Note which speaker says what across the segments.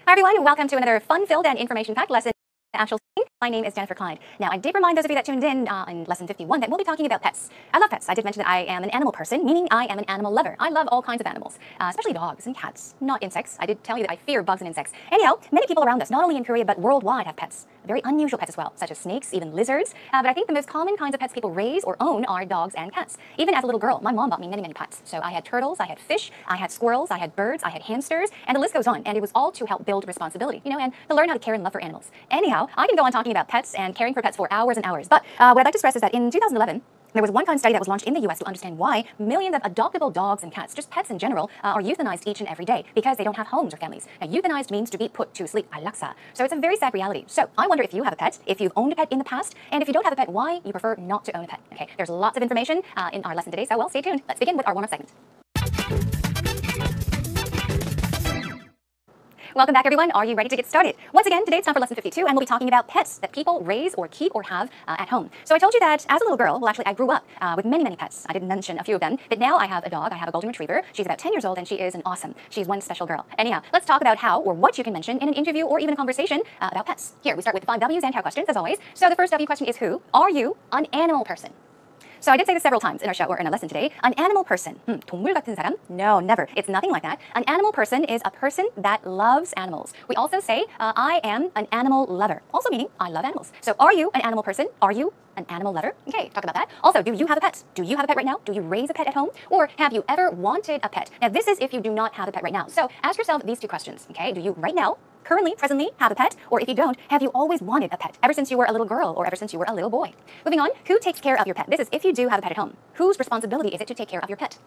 Speaker 1: Hi everyone, welcome to another fun-filled and information-packed lesson. Actual My name is Jennifer Clyde. Now, I did remind those of you that tuned in lesson 51 that we'll be talking about pets. I love pets. I did mention that I am an animal person, meaning I am an animal lover. I love all kinds of animals, especially dogs and cats, not insects. I did tell you that I fear bugs and insects. Anyhow, many people around us, not only in Korea but worldwide, have pets. Very unusual pets as well, such as snakes, even lizards. But I think the most common kinds of pets people raise or own are dogs and cats. Even as a little girl, my mom bought me many pets. So I had turtles, I had fish, I had squirrels, I had birds, I had hamsters, and the list goes on. And it was all to help build responsibility, and to learn how to care and love for animals. Anyhow, I can go on talking about pets and caring for pets for hours and hours. But what I'd like to stress is that in 2011, there was one kind of study that was launched in the US to understand why millions of adoptable dogs and cats, just pets in general, are euthanized each and every day because they don't have homes or families. Now, euthanized means to be put to sleep, alaksa. So it's a very sad reality. So I wonder if you have a pet, if you've owned a pet in the past, and if you don't have a pet, why you prefer not to own a pet. Okay, there's lots of information in our lesson today, so well, stay tuned. Let's begin with our warm-up segment. Welcome back, everyone. Are you ready to get started? Once again, today it's time for lesson 52, and we'll be talking about pets that people raise or keep or have at home. So I told you that as a little girl, well, actually, I grew up with many pets. I didn't mention a few of them, but now I have a dog. I have a golden retriever. She's about 10 years old, and she is an awesome. She's one special girl. Anyhow, let's talk about how or what you can mention in an interview or even a conversation about pets. Here, we start with 5 W's and how questions, as always. So the first W question is who? Are you an animal person? So I did say this several times in our show or in a lesson today. An animal person. 동물 같은 사람? No, never. It's nothing like that. An animal person is a person that loves animals. We also say, I am an animal lover. Also meaning, I love animals. So are you an animal person? Are you an animal lover? Okay, talk about that. Also, do you have a pet? Do you have a pet right now? Do you raise a pet at home? Or have you ever wanted a pet? Now, this is if you do not have a pet right now. So ask yourself these 2 questions, okay? Do you right now, currently, presently, have a pet? Or if you don't, have you always wanted a pet ever since you were a little girl or ever since you were a little boy? Moving on, who takes care of your pet? This is if you do have a pet at home. Whose responsibility is it to take care of your pet?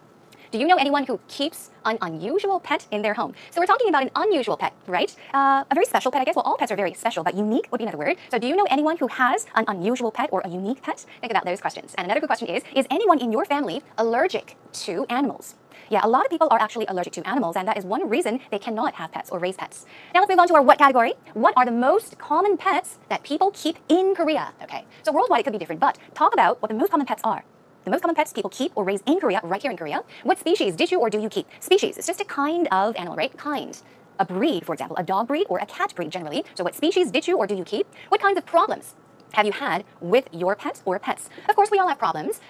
Speaker 1: Do you know anyone who keeps an unusual pet in their home? So we're talking about an unusual pet, right? A very special pet, I guess. Well, all pets are very special, but unique would be another word. So do you know anyone who has an unusual pet or a unique pet? Think about those questions. And another good question is anyone in your family allergic to animals? Yeah, a lot of people are actually allergic to animals, and that is one reason they cannot have pets or raise pets. Now let's move on to our what category. What are the most common pets that people keep in Korea? Okay, so worldwide it could be different, but talk about what the most common pets are. The most common pets people keep or raise in Korea, right here in Korea. What species did you or do you keep? Species, it's just a kind of animal, right? Kind. A breed, for example, a dog breed or a cat breed generally. So what species did you or do you keep? What kinds of problems have you had with your pet or pets? Of course, we all have problems,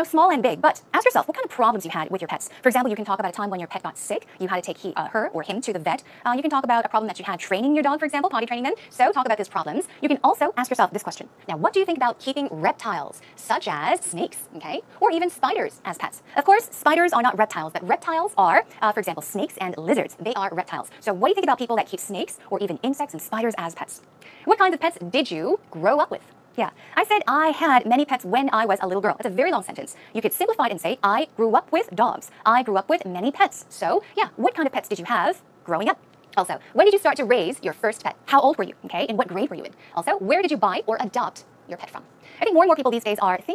Speaker 1: small and big, but ask yourself what kind of problems you had with your pets. For example, you can talk about a time when your pet got sick, you had to take her or him to the vet. You can talk about a problem that you had training your dog, for example, potty training them. So talk about those problems. You can also ask yourself this question. Now, what do you think about keeping reptiles, such as snakes, okay, or even spiders as pets? Of course, spiders are not reptiles, but reptiles are, for example, snakes and lizards. They are reptiles. So what do you think about people that keep snakes or even insects and spiders as pets? What kinds of pets did you grow up with? Yeah, I said I had many pets when I was a little girl. It's a very long sentence. You could simplify it and say, I grew up with dogs. I grew up with many pets. So, yeah, what kind of pets did you have growing up? Also, when did you start to raise your first pet? How old were you? Okay, in what grade were you in? Also, where did you buy or adopt your pet from? I think more and more people these days are at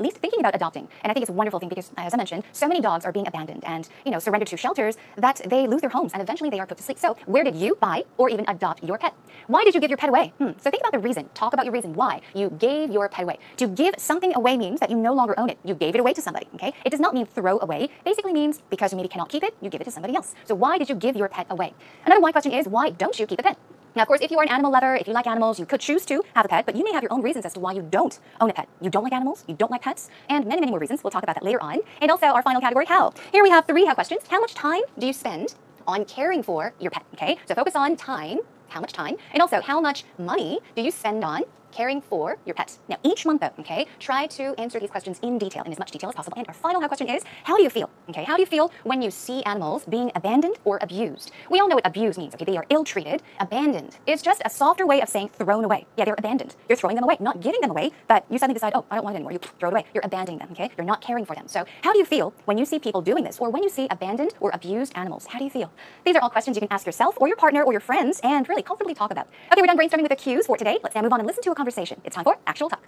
Speaker 1: least thinking about adopting. And I think it's a wonderful thing because, as I mentioned, so many dogs are being abandoned and, surrendered to shelters that they lose their homes and eventually they are put to sleep. So where did you buy or even adopt your pet? Why did you give your pet away? So think about the reason. Talk about your reason why you gave your pet away. To give something away means that you no longer own it. You gave it away to somebody, okay? It does not mean throw away. Basically means because you maybe cannot keep it, you give it to somebody else. So why did you give your pet away? Another why question is, why don't you keep a pet? Now, of course, if you are an animal lover, if you like animals, you could choose to have a pet, but you may have your own reasons as to why you don't own a pet. You don't like animals, you don't like pets, and many more reasons. We'll talk about that later on. And also our final category, how. Here we have 3 how questions. How much time do you spend on caring for your pet, okay? So focus on time, how much time, and also how much money do you spend on caring for your pets. Now, each month, though, okay, try to answer these questions in detail, in as much detail as possible. And our final how question is, how do you feel? Okay, how do you feel when you see animals being abandoned or abused? We all know what abuse means, okay? They are ill-treated. Abandoned is just a softer way of saying thrown away. Yeah, they're abandoned. You're throwing them away, not giving them away, but you suddenly decide, oh, I don't want it anymore. You throw it away. You're abandoning them, okay? You're not caring for them. So how do you feel when you see people doing this or when you see abandoned or abused animals? How do you feel? These are all questions you can ask yourself or your partner or your friends and really comfortably talk about. Okay, we're done brainstorming with the cues for today. Let's now move on and listen to a conversation. It's time for actual talk.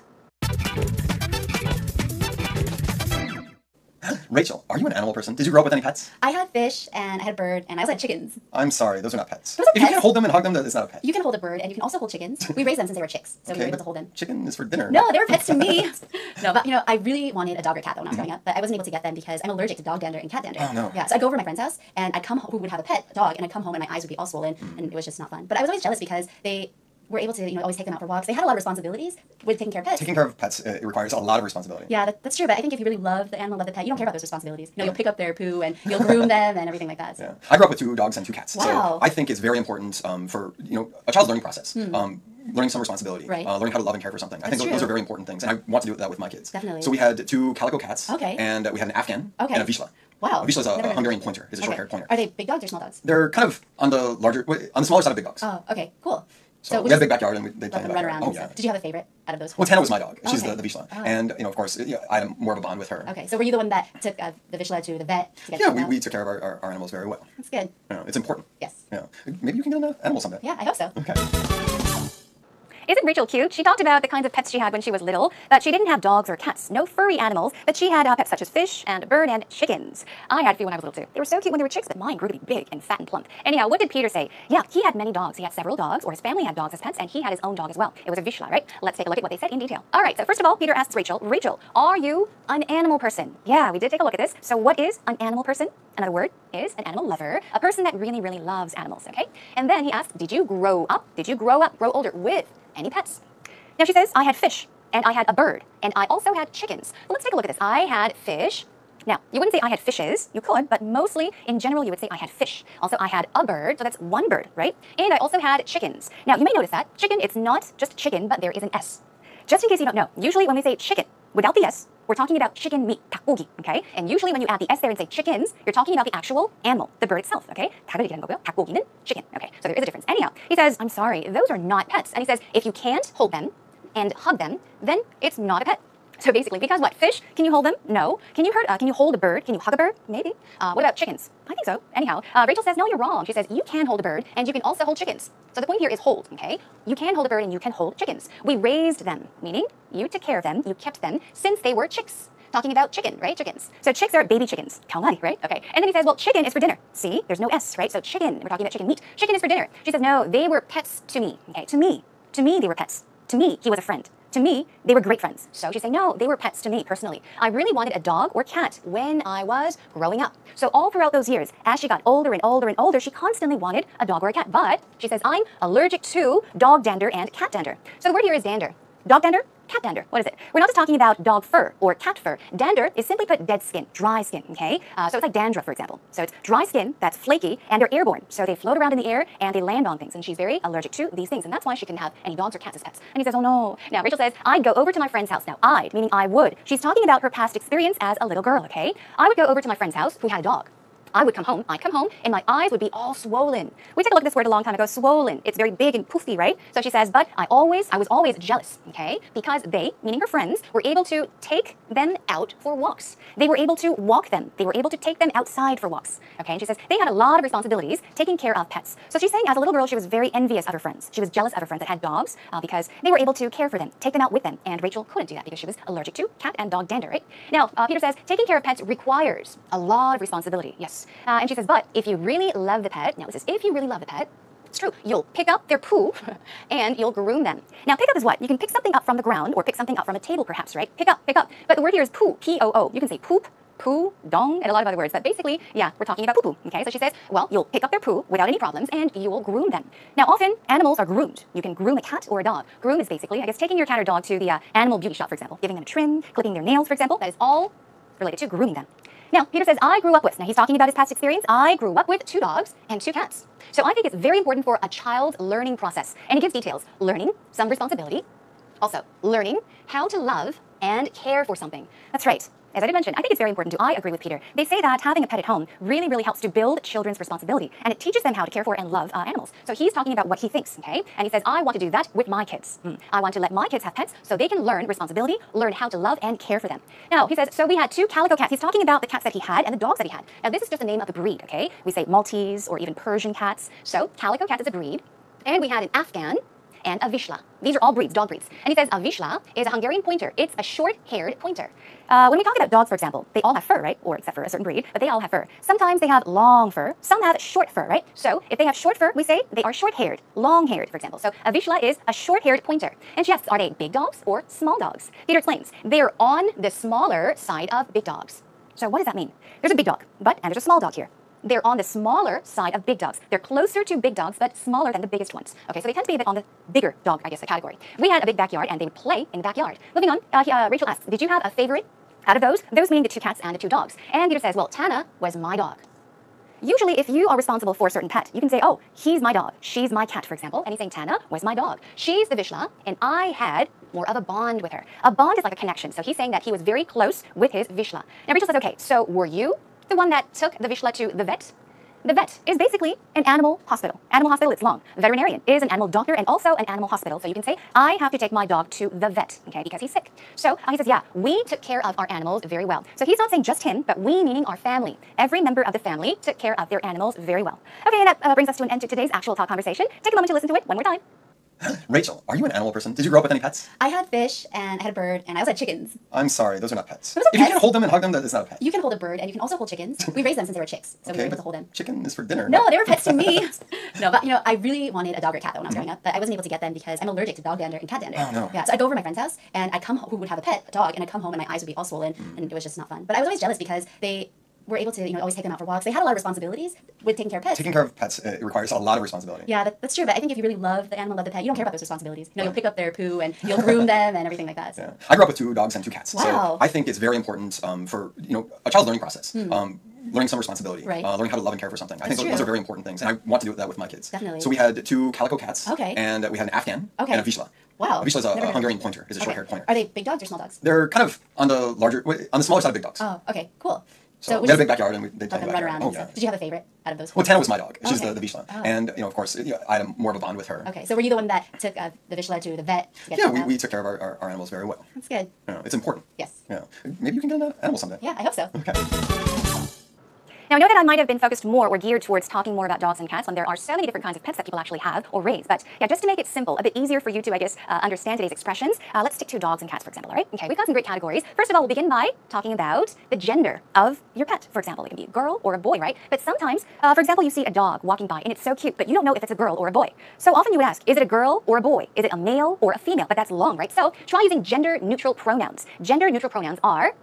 Speaker 2: Rachel, are you an animal person? Did you grow up with any pets?
Speaker 1: I had fish, and I had a bird, and I also had chickens.
Speaker 2: I'm sorry, those are not pets.
Speaker 1: Those are
Speaker 2: If you
Speaker 1: pets.
Speaker 2: can't hold them and hug them, it's not a pet.
Speaker 1: You can hold a bird, and you can also hold chickens. We raised them since they were chicks, so we were able to hold them.
Speaker 2: Chicken is for dinner.
Speaker 1: No, they were pets to me. No, but I really wanted a dog or a cat though when I was growing up, but I wasn't able to get them because I'm allergic to dog dander and cat dander.
Speaker 2: Oh no.
Speaker 1: Yeah, so I'd go over to my friend's house, and I'd come home, who would have a pet, a dog, and I'd come home and my eyes would be all swollen, and it was just not fun. But I was always jealous because they were able to, always take them out for walks. They had a lot of responsibilities with taking care of pets.
Speaker 2: Taking care of pets, it requires a lot of responsibility.
Speaker 1: Yeah, that's true, but I think if you really love the animal, love the pet, you don't care about those responsibilities. You'll pick up their poo, and you'll groom them, and everything like that. So.
Speaker 2: Yeah. I grew up with 2 dogs and 2 cats.
Speaker 1: Wow.
Speaker 2: So I think it's very important for, a child's learning process. Learning some responsibility,
Speaker 1: right.
Speaker 2: Learning how to love and care for something. I think those are very important things, and I want to do that with my kids.
Speaker 1: Definitely.
Speaker 2: So we had 2 calico cats,
Speaker 1: okay.
Speaker 2: And we had an Afghan,
Speaker 1: okay.
Speaker 2: and a Vizsla.
Speaker 1: Wow.
Speaker 2: A Vizsla is a Hungarian pointer. It's a short-haired pointer.
Speaker 1: Are they big dogs or small dogs?
Speaker 2: They're kind of on the smaller side of big dogs.
Speaker 1: Oh, okay, cool.
Speaker 2: So we had a big backyard, and they
Speaker 1: let them run around.
Speaker 2: Oh, yeah.
Speaker 1: Did you have a favorite out of those?
Speaker 2: Well, Tana was my dog. She's
Speaker 1: okay.
Speaker 2: the Vizsla.
Speaker 1: Oh.
Speaker 2: And, of course, I had more of a bond with her.
Speaker 1: Okay, so were you the one that took the Vizsla to the vet? To get
Speaker 2: Yeah, we took care of our animals very well.
Speaker 1: That's good.
Speaker 2: It's important.
Speaker 1: Yes.
Speaker 2: Yeah. Maybe you can get an animal someday.
Speaker 1: Yeah, I hope so.
Speaker 2: Okay.
Speaker 1: Isn't Rachel cute? She talked about the kinds of pets she had when she was little, that she didn't have dogs or cats, no furry animals, but she had pets such as fish and bird and chickens. I had a few when I was little too. They were so cute when they were chicks, but mine grew to be big and fat and plump. Anyhow, what did Peter say? Yeah, he had many dogs. He had several dogs, or his family had dogs as pets, and he had his own dog as well. It was a Vizsla, right? Let's take a look at what they said in detail. All right, so first of all, Peter asks Rachel, are you an animal person? Yeah, we did take a look at this. So what is an animal person? Another word is an animal lover, a person that really, really loves animals, okay? And then he asks, did you grow older with any pets? Now she says, I had fish, and I had a bird, and I also had chickens. Well, let's take a look at this. I had fish. Now, you wouldn't say I had fishes. You could, but mostly, in general, you would say I had fish. Also, I had a bird, so that's one bird, right? And I also had chickens. Now, you may notice that chicken, it's not just chicken, but there is an S. Just in case you don't know, usually when we say chicken without the S, we're talking about chicken meat, 닭고기, okay? And usually when you add the S there and say chickens, you're talking about the actual animal, the bird itself, okay? 닭고기는 chicken, okay? So there is a difference. Anyhow, he says, I'm sorry, those are not pets. And he says, if you can't hold them and hug them, then it's not a pet. So basically, because what? Fish? Can you hold them? No. Can you hold a bird? Can you hug a bird? Maybe. What about chickens? I think so. Anyhow, Rachel says, no, you're wrong. She says, you can hold a bird, and you can also hold chickens. So the point here is hold, okay? You can hold a bird, and you can hold chickens. We raised them, meaning you took care of them, you kept them since they were chicks. Talking about chicken, right? Chickens. So chicks are baby chickens. Calamari, right? Okay. And then he says, well, chicken is for dinner. See? There's no S, right? So chicken, we're talking about chicken meat. Chicken is for dinner. She says, no, they were pets to me, okay? To me, they were pets. To me, he was a friend. To me, they were great friends. So she's saying, no, they were pets to me personally. I really wanted a dog or cat when I was growing up. So all throughout those years, as she got older and older and older, she constantly wanted a dog or a cat. But she says, I'm allergic to dog dander and cat dander. So the word here is dander. Dog dander, cat dander. What is it? We're not just talking about dog fur or cat fur. Dander is simply put dead skin, dry skin, okay? So it's like dandruff, for example. So it's dry skin that's flaky, and they're airborne. So they float around in the air, and they land on things. And she's very allergic to these things, and that's why she can have any dogs or cats as pets. And he says, oh no. Now, Rachel says, I'd go over to my friend's house. Now, meaning I would. She's talking about her past experience as a little girl, okay? I would go over to my friend's house who had a dog. I'd come home, and my eyes would be all swollen. We took a look at this word a long time ago, swollen. It's very big and poofy, right? So she says, but I was always jealous, okay? Because they, meaning her friends, were able to take them out for walks. They were able to walk them. They were able to take them outside for walks, okay? And she says, they had a lot of responsibilities taking care of pets. So she's saying as a little girl, she was very envious of her friends. She was jealous of her friends that had dogs because they were able to care for them, take them out with them. And Rachel couldn't do that because she was allergic to cat and dog dander, right? Now, Peter says, taking care of pets requires a lot of responsibility, yes. And she says, but if you really love the pet, now it says, if you really love the pet, it's true, you'll pick up their poo and you'll groom them. Now, pick up is what? You can pick something up from the ground or pick something up from a table, perhaps, right? Pick up. But the word here is poo, P-O-O. You can say poop, poo, dong, and a lot of other words. But basically, yeah, we're talking about poo-poo, okay? So she says, well, you'll pick up their poo without any problems and you will groom them. Now, often, animals are groomed. You can groom a cat or a dog. Groom is basically, I guess, taking your cat or dog to the animal beauty shop, for example, giving them a trim, clipping their nails, for example. That is all related to grooming them. Now, Peter says, I grew up with, now he's talking about his past experience, I grew up with 2 dogs and 2 cats. So I think it's very important for a child's learning process. And he gives details. Learning some responsibility. Also, learning how to love and care for something. That's right. As I did mention, I think it's very important too. I agree with Peter. They say that having a pet at home really, really helps to build children's responsibility, and it teaches them how to care for and love animals. So he's talking about what he thinks, okay? And he says, I want to do that with my kids. I want to let my kids have pets so they can learn responsibility, learn how to love and care for them. Now, he says, so we had 2 calico cats. He's talking about the cats that he had and the dogs that he had. Now, this is just the name of the breed, okay? We say Maltese or even Persian cats. So calico cat is a breed. And we had an Afghan. and a Vizsla. These are all breeds, dog breeds. And he says a Vizsla is a Hungarian pointer. It's a short-haired pointer. When we talk about dogs, for example, they all have fur, right? Or except for a certain breed, but they all have fur. Sometimes they have long fur. Some have short fur, right? So if they have short fur, we say they are short-haired, long-haired, for example. So a Vizsla is a short-haired pointer. And she asks, are they big dogs or small dogs? Peter explains, they're on the smaller side of big dogs. So what does that mean? There's a big dog, and there's a small dog here. They're on the smaller side of big dogs. They're closer to big dogs, but smaller than the biggest ones. Okay, so they tend to be a bit on the bigger dog, I guess, the category. We had a big backyard, and they would play in the backyard. Moving on, Rachel asks, did you have a favorite out of those? Those meaning the 2 cats and the 2 dogs. And Peter says, well, Tana was my dog. Usually, if you are responsible for a certain pet, you can say, oh, he's my dog, she's my cat, for example. And he's saying, Tana was my dog. She's the Vizsla, and I had more of a bond with her. A bond is like a connection. So he's saying that he was very close with his Vizsla. Now, Rachel says, okay, so were you the one that took the Vizsla to the vet? The vet is basically an animal hospital. Animal hospital, it's long. Veterinarian is an animal doctor and also an animal hospital. So you can say, I have to take my dog to the vet, okay, because he's sick. So he says, yeah, we took care of our animals very well. So he's not saying just him, but we meaning our family. Every member of the family took care of their animals very well. Okay, and that brings us to an end to today's actual talk conversation. Take a moment to listen to it one more time.
Speaker 2: Rachel, are you an animal person? Did you grow up with any pets?
Speaker 3: I had fish, and I had a bird, and I also had chickens.
Speaker 2: I'm sorry, those are not pets.
Speaker 3: Those are
Speaker 2: If you
Speaker 3: pets.
Speaker 2: can't hold them and hug them, that is not a pet.
Speaker 3: You can hold a bird, and you can also hold chickens. We raised them since they were chicks, so we were able to hold them.
Speaker 2: Chicken is for dinner.
Speaker 3: No, they were pets to me. No, but I really wanted a dog or a cat though when I was growing up, but I wasn't able to get them because I'm allergic to dog dander and cat dander.
Speaker 2: Oh, no.
Speaker 3: Yeah, so I'd go over to my friend's house, and I'd come home, who would have a pet, a dog, and I'd come home and my eyes would be all swollen, and it was just not fun. But I was always jealous because they were able to, always take them out for walks. They had a lot of responsibilities with taking care of pets.
Speaker 2: Taking care of pets it requires a lot of responsibility.
Speaker 3: Yeah, that's true. But I think if you really love the animal, love the pet, you don't care about those responsibilities. You'll pick up their poo and you'll groom them and everything like that. So.
Speaker 2: Yeah. I grew up with 2 dogs and 2 cats.
Speaker 3: Wow.
Speaker 2: So I think it's very important for a child's learning process. Learning some responsibility,
Speaker 3: right.
Speaker 2: Learning how to love and care for something. I think
Speaker 3: true.
Speaker 2: those are very important things, and I want to do that with my kids.
Speaker 3: Definitely.
Speaker 2: So we had 2 calico cats,
Speaker 3: Okay.
Speaker 2: and we had an Afghan,
Speaker 3: Okay.
Speaker 2: and a Vizsla.
Speaker 3: Wow.
Speaker 2: A Vizsla is
Speaker 3: Never heard
Speaker 2: a
Speaker 3: of
Speaker 2: Hungarian
Speaker 3: it.
Speaker 2: pointer. Is a
Speaker 3: Okay.
Speaker 2: short-haired pointer.
Speaker 3: Are they big dogs or small dogs?
Speaker 2: They're kind of on the smaller side of big dogs.
Speaker 3: Oh, okay, cool.
Speaker 2: So we had a big backyard, and they
Speaker 3: let them run around.
Speaker 2: Oh,
Speaker 3: and
Speaker 2: yeah.
Speaker 3: stuff. Did you have a favorite out of those?
Speaker 2: Well, Tana was my dog. She's
Speaker 3: Okay.
Speaker 2: the Vizsla.
Speaker 3: Oh.
Speaker 2: And, of course, I had more of a bond with her.
Speaker 3: Okay, so were you the one that took the Vizsla to the vet? To get
Speaker 2: Yeah,
Speaker 3: checked out?
Speaker 2: we took care of our animals very well.
Speaker 3: That's good.
Speaker 2: It's important.
Speaker 3: Yes.
Speaker 2: Yeah. Maybe you can get an animal someday.
Speaker 3: Yeah, I hope so.
Speaker 2: Okay.
Speaker 1: Now, I know that I might have been focused more or geared towards talking more about dogs and cats, and there are so many different kinds of pets that people actually have or raise. But yeah, just to make it simple, a bit easier for you to, I guess, understand today's expressions, let's stick to dogs and cats, for example, all right? Okay, we've got some great categories. First of all, we'll begin by talking about the gender of your pet. For example, it can be a girl or a boy, right? But sometimes, for example, you see a dog walking by, and it's so cute, but you don't know if it's a girl or a boy. So often you would ask, is it a girl or a boy? Is it a male or a female? But that's long, right? So try using gender-neutral pronouns. Gender-neutral pronouns are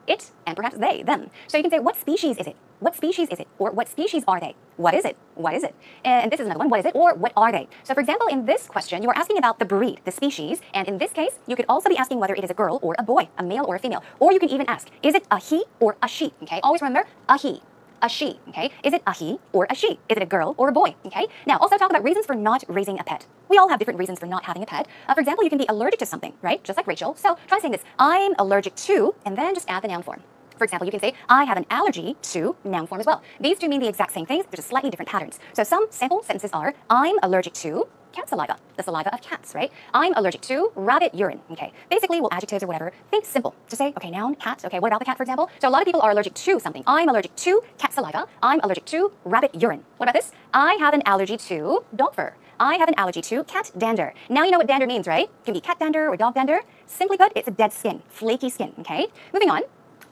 Speaker 1: it, and perhaps they, them. So you can say, what species is it? What species is it? Or what species are they? What is it? What is it? And this is another one, what is it? Or what are they? So for example, in this question, you are asking about the breed, the species, and in this case, you could also be asking whether it is a girl or a boy, a male or a female. Or you can even ask, is it a he or a she? Okay, always remember, a he. A she, okay? Is it a he or a she? Is it a girl or a boy, okay? Now, also talk about reasons for not raising a pet. We all have different reasons for not having a pet. For example, you can be allergic to something, right? Just like Rachel. So try saying this, I'm allergic to, and then just add the noun form. For example, you can say, I have an allergy to noun form as well. These two mean the exact same things, they're just slightly different patterns. So some sample sentences are, I'm allergic to cat saliva, the saliva of cats, right? I'm allergic to rabbit urine, okay? Basically, well, adjectives or whatever, think simple. Just say, okay, noun, cat, okay, what about the cat, for example? So a lot of people are allergic to something. I'm allergic to cat saliva. I'm allergic to rabbit urine. What about this? I have an allergy to dog fur. I have an allergy to cat dander. Now you know what dander means, right? It can be cat dander or dog dander. Simply put, it's a dead skin, flaky skin, okay? Moving on.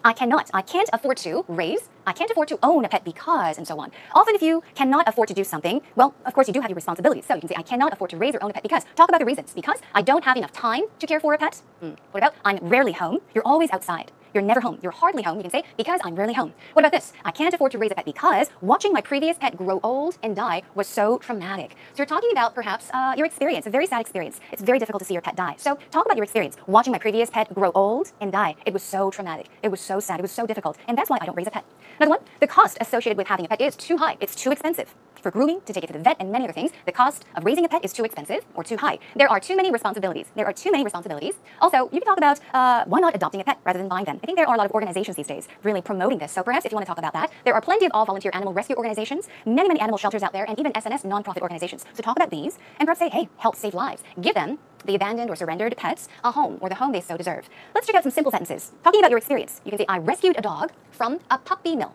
Speaker 1: I can't afford to raise, I can't afford to own a pet because, and so on. Often if you cannot afford to do something, well, of course you do have your responsibilities. So you can say, I cannot afford to raise or own a pet because. Talk about the reasons. Because I don't have enough time to care for a pet. What about, I'm rarely home. You're always outside. You're never home. You're hardly home. You can say, because I'm rarely home. What about this? I can't afford to raise a pet because watching my previous pet grow old and die was so traumatic. So you're talking about perhaps your experience, a very sad experience. It's very difficult to see your pet die. So talk about your experience. Watching my previous pet grow old and die. It was so traumatic. It was so sad. It was so difficult. And that's why I don't raise a pet. Another one, the cost associated with having a pet is too high. It's too expensive. For grooming, to take it to the vet, and many other things, the cost of raising a pet is too expensive or too high. There are too many responsibilities. Also, you can talk about why not adopting a pet rather than buying them. I think there are a lot of organizations these days really promoting this. So perhaps if you want to talk about that, there are plenty of all-volunteer animal rescue organizations, many animal shelters out there, and even SNS nonprofit organizations. So talk about these and perhaps say, hey, help save lives. Give them, the abandoned or surrendered pets, a home or the home they so deserve. Let's check out some simple sentences. Talking about your experience, you can say, I rescued a dog from a puppy mill.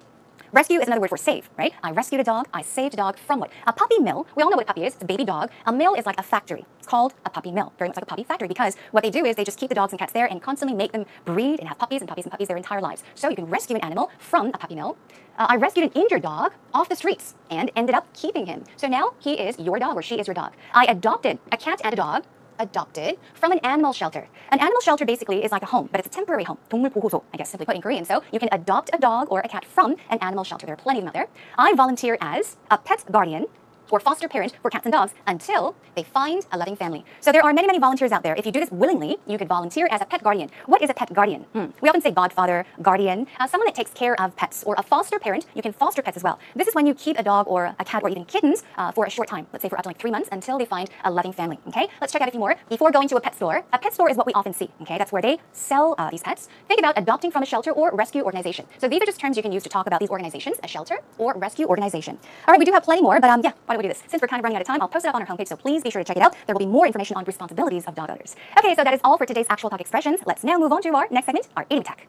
Speaker 1: Rescue is another word for save, right? I rescued a dog, I saved a dog from what? A puppy mill. We all know what a puppy is. It's a baby dog. A mill is like a factory. It's called a puppy mill, very much like a puppy factory, because what they do is they just keep the dogs and cats there and constantly make them breed and have puppies and puppies and puppies their entire lives. So you can rescue an animal from a puppy mill. I rescued an injured dog off the streets and ended up keeping him. So now he is your dog or she is your dog. I adopted a cat and a dog, adopted from an animal shelter. An animal shelter basically is like a home, but it's a temporary home. 동물보호소, I guess simply put in Korean. So you can adopt a dog or a cat from an animal shelter. There are plenty of them out there. I volunteer as a pet guardian or foster parent for cats and dogs until they find a loving family. So there are many, many volunteers out there. If you do this willingly, you could volunteer as a pet guardian. What is a pet guardian? We often say godfather, guardian, someone that takes care of pets, or a foster parent. You can foster pets as well. This is when you keep a dog or a cat or even kittens for a short time, let's say for up to like 3 months, until they find a loving family. Okay, let's check out a few more before going to a pet store. A pet store is what we often see. Okay, that's where they sell these pets. Think about adopting from a shelter or rescue organization. So these are just terms you can use to talk about these organizations: a shelter or rescue organization. All right, we do have plenty more, but yeah, why don't we do this? Since we're kind of running out of time, I'll post it up on our homepage, so please be sure to check it out. There will be more information on responsibilities of dog owners. Okay, so that is all for today's actual talk expressions. Let's now move on to our next segment, our idiom attack.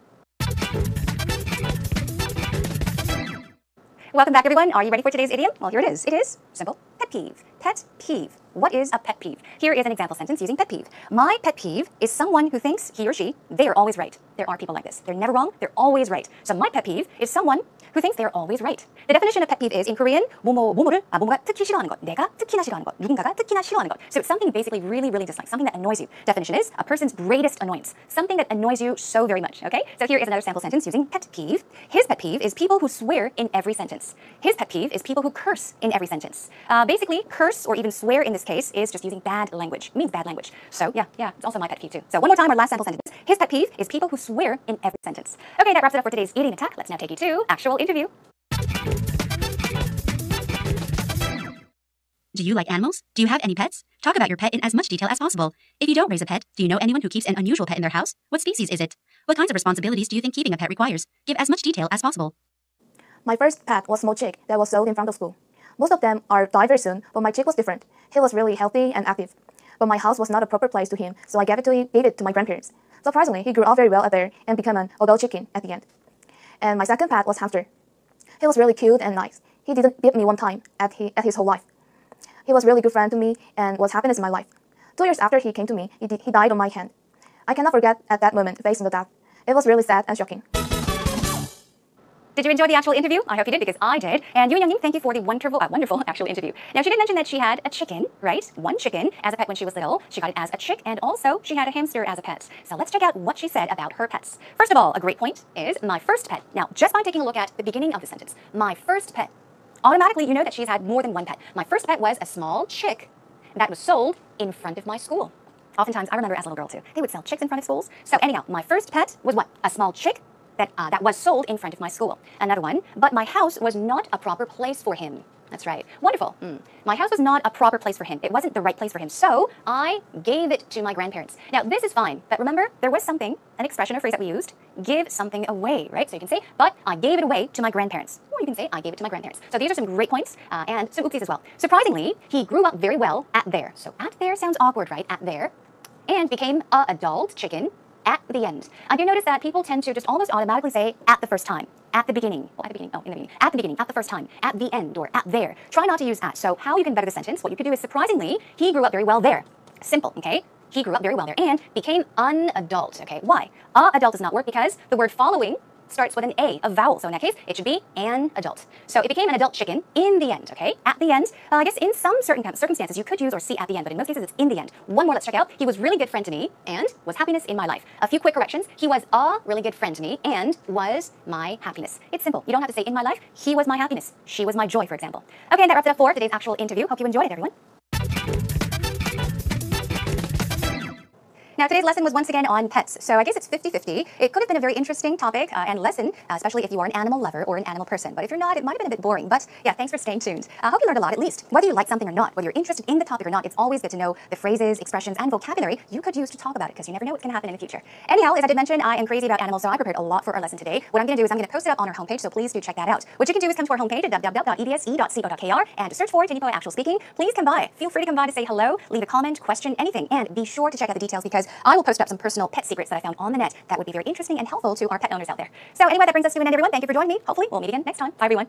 Speaker 1: Welcome back, everyone. Are you ready for today's idiom? Well, here it is. It is simple. Pet peeve. Pet peeve. What is a pet peeve? Here is an example sentence using pet peeve. My pet peeve is someone who thinks he or she, they are always right. There are people like this. They're never wrong. They're always right. So my pet peeve is someone who thinks they're always right. The definition of pet peeve is, in Korean, 뭐뭐를 뭐뭐가 특히 싫어하는 것, 내가 특히나 싫어하는 것, 누군가가 특히나 싫어하는 것. So it's something basically really, really dislike, something that annoys you. Definition is a person's greatest annoyance, something that annoys you so very much. Okay, so here is another sample sentence using pet peeve. His pet peeve is people who swear in every sentence. His pet peeve is people who curse in every sentence. Basically, curse or even swear in this case is just using bad language. It means bad language. So yeah, it's also my pet peeve too. So one more time, our last sample sentence. His pet peeve is people who swear in every sentence. Okay, that wraps it up for today's idiom attack. Let's now take you to actual interview.
Speaker 3: Do you like animals? Do you have any pets? Talk about your pet in as much detail as possible. If you don't raise a pet, do you know anyone who keeps an unusual pet in their house? What species is it? What kinds of responsibilities do you think keeping a pet requires? Give as much detail as possible.
Speaker 4: My first pet was a small chick that was sold in front of school. Most of them are die very soon, but my chick was different. He was really healthy and active. But my house was not a proper place to him, so I gave it to my grandparents. Surprisingly, he grew up very well out there and became an adult chicken at the end. And my second pet was hamster. He was really cute and nice. He didn't beat me one time at his whole life. He was a really good friend to me and was happiness in my life. 2 years after he came to me, he died on my hand. I cannot forget at that moment facing the death. It was really sad and shocking.
Speaker 1: Did you enjoy the actual interview? I hope you did, because I did. And Yoon Young-nim, thank you for the wonderful actual interview. Now, she did mention that she had a chicken, right? One chicken as a pet when she was little. She got it as a chick, and also she had a hamster as a pet. So let's check out what she said about her pets. First of all, a great point is my first pet. Now, just by taking a look at the beginning of the sentence, my first pet, automatically you know that she's had more than one pet. My first pet was a small chick that was sold in front of my school. Oftentimes, I remember as a little girl too, they would sell chicks in front of schools. So anyhow, my first pet was what? A small chick that was sold in front of my school. Another one, but my house was not a proper place for him. That's right. Wonderful. My house was not a proper place for him. It wasn't the right place for him. So I gave it to my grandparents. Now, this is fine, but remember, there was something, an expression or phrase that we used, give something away, right? So you can say, but I gave it away to my grandparents. Or you can say, I gave it to my grandparents. So these are some great points and some oopsies as well. Surprisingly, he grew up very well at there. So at there sounds awkward, right? At there. And became an adult chicken at the end. I do notice that people tend to just almost automatically say at the first time, at the beginning, well, at the beginning, oh, in the beginning, at the beginning, at the first time, at the end, or at there. Try not to use at. So how you can better the sentence, what you could do is, surprisingly, he grew up very well there. Simple, okay? He grew up very well there and became an adult, okay? Why? Adult does not work because the word following starts with an A, vowel. So in that case, it should be an adult. So it became an adult chicken in the end, okay? At the end, I guess in some certain circumstances, you could use or see at the end, but in most cases, it's in the end. One more, let's check out. He was really good friend to me and was happiness in my life. A few quick corrections. He was a really good friend to me and was my happiness. It's simple. You don't have to say in my life. He was my happiness. She was my joy, for example. Okay, and that wraps it up for today's actual interview. Hope you enjoyed it, everyone. Now, today's lesson was once again on pets, so I guess it's 50-50. It could have been a very interesting topic and lesson, especially if you are an animal lover or an animal person. But if you're not, it might have been a bit boring. But yeah, thanks for staying tuned. I hope you learned a lot, at least. Whether you like something or not, whether you're interested in the topic or not, it's always good to know the phrases, expressions, and vocabulary you could use to talk about it, because you never know what's going to happen in the future. Anyhow, as I did mention, I am crazy about animals, so I prepared a lot for our lesson today. What I'm going to do is I'm going to post it up on our homepage, so please do check that out. What you can do is come to our homepage at www.edse.co.kr and search for Jenny Poe Actual Speaking. Please come by. Feel free to come by to say hello, leave a comment, question, anything, and be sure to check out the details, because I will post up some personal pet secrets that I found on the net that would be very interesting and helpful to our pet owners out there. So anyway, that brings us to an end, everyone. Thank you for joining me. Hopefully, we'll meet again next time. Bye, everyone.